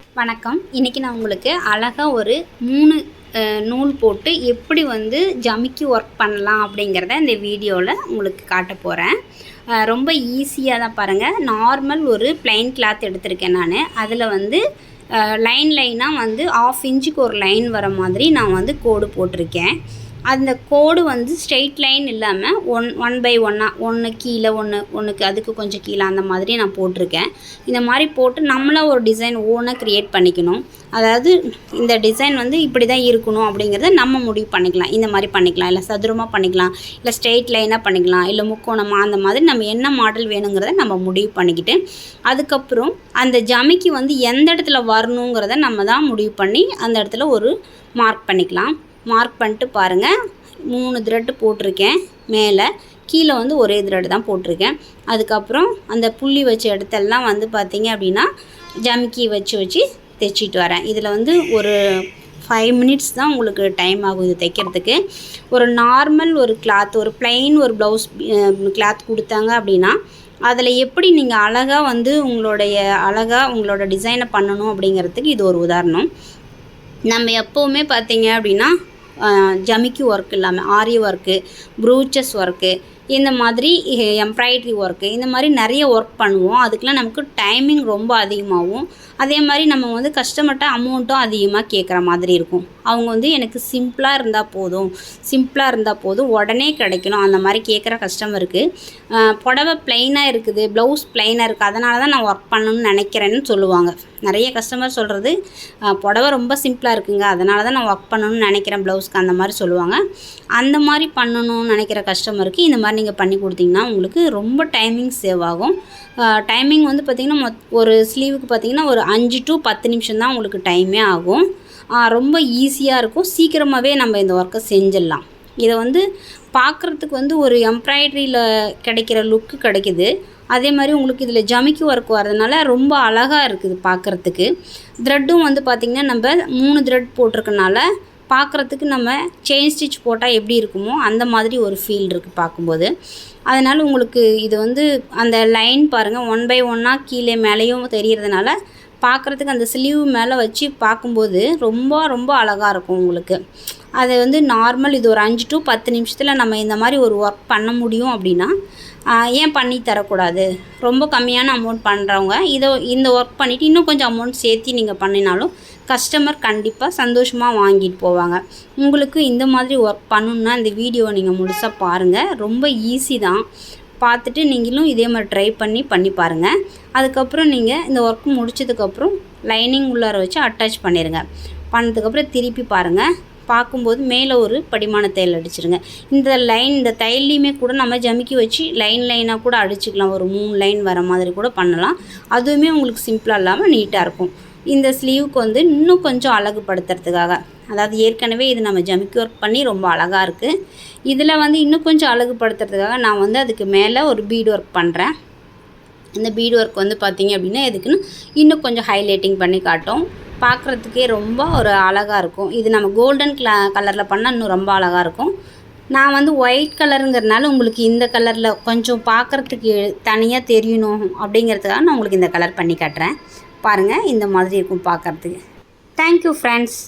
வணக்கம். இன்றைக்கி நான் உங்களுக்கு அழகாக ஒரு 3 நூல் போட்டு எப்படி வந்து ஜமிக்கி ஒர்க் பண்ணலாம் அப்படிங்கிறத இந்த வீடியோவில் உங்களுக்கு காட்ட போகிறேன். ரொம்ப ஈஸியாக தான் பாருங்கள். நார்மல் ஒரு ப்ளைன் கிளாத் எடுத்திருக்கேன் நான். அதில் வந்து லைனாக வந்து 1/2 இன்ச்சுக்கு ஒரு லைன் வர மாதிரி நான் வந்து கோடு போட்டிருக்கேன். அந்த கோடு வந்து ஸ்ட்ரெயிட் லைன் இல்லாமல் ஒன் பை ஒன்று கீழே ஒன்றுக்கு அதுக்கு கொஞ்சம் கீழே அந்த மாதிரி நான் போட்டிருக்கேன். இந்த மாதிரி போட்டு நம்மளாக ஒரு டிசைன் ஓனாக க்ரியேட் பண்ணிக்கணும். அதாவது இந்த டிசைன் வந்து இப்படி தான் இருக்கணும் அப்படிங்கிறத நம்ம முடிவு பண்ணிக்கலாம். இந்த மாதிரி பண்ணிக்கலாம், இல்லை சதுரமாக பண்ணிக்கலாம், இல்லை ஸ்ட்ரெயிட் லைனாக பண்ணிக்கலாம், இல்லை முக்கோணமாக, அந்த மாதிரி நம்ம என்ன மாடல் வேணுங்கிறத நம்ம முடிவு பண்ணிக்கிட்டு அதுக்கப்புறம் அந்த ஜமிக்கி வந்து எந்த இடத்துல வரணுங்கிறத நம்ம தான் முடிவு பண்ணி அந்த இடத்துல ஒரு மார்க் பண்ணிக்கலாம். மார்க் பண்ணிட்டு பாருங்கள், 3 த்ரெட்டு போட்டிருக்கேன். மேலே கீழே வந்து ஒரே த்ரெட் தான் போட்டிருக்கேன். அதுக்கப்புறம் அந்த புள்ளி வச்ச இடத்தெல்லாம் வந்து பார்த்திங்க அப்படின்னா ஜமிக்கி வச்சு தைச்சிட்டு வரேன். இதில் வந்து ஒரு 5 மினிட்ஸ் தான் உங்களுக்கு டைம் ஆகும் இது தைக்கிறதுக்கு. ஒரு நார்மல் ஒரு கிளாத், ஒரு ப்ளைன் ஒரு ப்ளவுஸ் கிளாத் கொடுத்தாங்க அப்படின்னா அதில் எப்படி நீங்கள் அழகாக வந்து உங்களோட டிசைனை பண்ணணும் அப்படிங்கிறதுக்கு இது ஒரு உதாரணம். நம்ம எப்போவுமே பார்த்திங்க அப்படின்னா ஜமிக்கி ஒர்க் இல்லாமல் ஆரி ஒர்க்கு, ப்ரூச்சஸ் ஒர்க்கு, இந்த மாதிரி எம்ப்ராய்ட்ரி ஒர்க்கு, இந்த மாதிரி நிறைய ஒர்க் பண்ணுவோம். அதுக்கெலாம் நமக்கு டைமிங் ரொம்ப அதிகமாகும். அதே மாதிரி நம்ம வந்து கஸ்டமர்கிட்ட அமௌண்ட்டும் அதிகமாக கேட்குற மாதிரி இருக்கும். அவங்க வந்து எனக்கு சிம்பிளாக இருந்தால் போதும் உடனே கிடைக்கணும் அந்த மாதிரி கேட்குற கஸ்டமருக்கு புடவை ப்ளைனாக இருக்குது, ப்ளவுஸ் ப்ளைனாக இருக்குது, அதனால தான் நான் ஒர்க் பண்ணணும்னு நினைக்கிறேன்னு சொல்லுவாங்க. நிறைய கஸ்டமர் சொல்கிறது புடவை ரொம்ப சிம்பிளாக இருக்குங்க, அதனால தான் நான் ஒர்க் பண்ணணும்னு நினைக்கிறேன் ப்ளவுஸ்க்கு, அந்த மாதிரி சொல்லுவாங்க. அந்த மாதிரி பண்ணணும்னு நினைக்கிற கஸ்டமருக்கு இந்த மாதிரி நீங்கள் பண்ணி கொடுத்தீங்கன்னா உங்களுக்கு ரொம்ப டைமிங் சேவ் ஆகும். டைமிங் வந்து பார்த்திங்கன்னா ஒரு ஸ்லீவுக்கு பார்த்திங்கன்னா ஒரு 5 to 10 நிமிஷம் தான் உங்களுக்கு டைமே ஆகும். ரொம்ப ஈஸியாக இருக்கும். சீக்கிரமாகவே நம்ம இந்த ஒர்க்கை செஞ்சிடலாம். இதை வந்து பார்க்குறதுக்கு வந்து ஒரு எம்ப்ராய்ட்ரியில் கிடைக்கிற லுக்கு கிடைக்கிது. அதே மாதிரி உங்களுக்கு இதில் ஜமிக்கி ஒர்க் வரதுனால ரொம்ப அழகாக இருக்குது பார்க்குறதுக்கு. த்ரெட்டும் வந்து பார்த்திங்கன்னா நம்ம 3 த்ரெட் போட்டிருக்கனால பார்க்குறதுக்கு நம்ம செயின் ஸ்டிச் போட்டால் எப்படி இருக்குமோ அந்த மாதிரி ஒரு ஃபீல் இருக்குது பார்க்கும்போது. அதனால் உங்களுக்கு இது வந்து அந்த லைன் பாருங்கள் 1 by 1 கீழே மேலேயும் தெரிகிறதுனால பார்க்குறதுக்கு அந்த ஸ்லீவ் மேலே வச்சு பார்க்கும்போது ரொம்ப ரொம்ப அழகாக இருக்கும் உங்களுக்கு. அது வந்து நார்மல் இது ஒரு 5 to 10 நிமிஷத்தில் நம்ம இந்த மாதிரி ஒரு ஒர்க் பண்ண முடியும் அப்படின்னா ஏன் பண்ணி தரக்கூடாது? ரொம்ப கம்மியான அமௌண்ட் பண்ணுறவங்க இந்த ஒர்க் பண்ணிவிட்டு இன்னும் கொஞ்சம் அமௌண்ட் சேர்த்து நீங்கள் பண்ணினாலும் கஸ்டமர் கண்டிப்பாக சந்தோஷமாக வாங்கிட்டு போவாங்க. உங்களுக்கு இந்த மாதிரி ஒர்க் பண்ணணுன்னா இந்த வீடியோவை நீங்கள் முழுசாக பாருங்கள். ரொம்ப ஈஸி தான். பார்த்துட்டு நீங்களும் இதே மாதிரி ட்ரை பண்ணி பாருங்கள். அதுக்கப்புறம் நீங்கள் இந்த ஒர்க் முடிச்சதுக்கப்புறம் லைனிங் உள்ளார வச்சு அட்டாச் பண்ணிடுங்க. பண்ணதுக்கப்புறம் திருப்பி பாருங்கள். பார்க்கும்போது மேலே ஒரு படிமான தையல் அடிச்சிருங்க. இந்த தையல்லையுமே கூட நம்ம ஜமிக்கி வச்சு லைனாக கூட அடிச்சுக்கலாம். ஒரு 3 லைன் வர மாதிரி கூட பண்ணலாம். அதுவுமே உங்களுக்கு சிம்பிளாக இல்லாமல் நீட்டாக இருக்கும். இந்த ஸ்லீவுக்கு வந்து இன்னும் கொஞ்சம் அழகுபடுத்துறதுக்காக, அதாவது ஏற்கனவே இது நம்ம ஜமிக்கி ஒர்க் பண்ணி ரொம்ப அழகாக இருக்குது. இதில் வந்து இன்னும் கொஞ்சம் அழகுபடுத்துறதுக்காக நான் வந்து அதுக்கு மேலே ஒரு பீட் ஒர்க் பண்ணுறேன். இந்த பீட் ஒர்க் வந்து பார்த்திங்க அப்படின்னா எதுக்குன்னு இன்னும் கொஞ்சம் ஹைலைட்டிங் பண்ணி காட்டும். பார்க்குறதுக்கே ரொம்ப ஒரு அழகாக இருக்கும். இது நம்ம கோல்டன் கலரில் பண்ணால் இன்னும் ரொம்ப அழகாக இருக்கும். நான் வந்து ஒயிட் கலருங்கிறதுனால உங்களுக்கு இந்த கலரில் கொஞ்சம் பார்க்குறதுக்கு தனியாக தெரியணும் அப்படிங்கிறதுக்காக நான் உங்களுக்கு இந்த கலர் பண்ணி காட்டுறேன். பாருங்கள், இந்த மாதிரி இருக்கும் பார்க்குறதுக்கு. Thank you friends.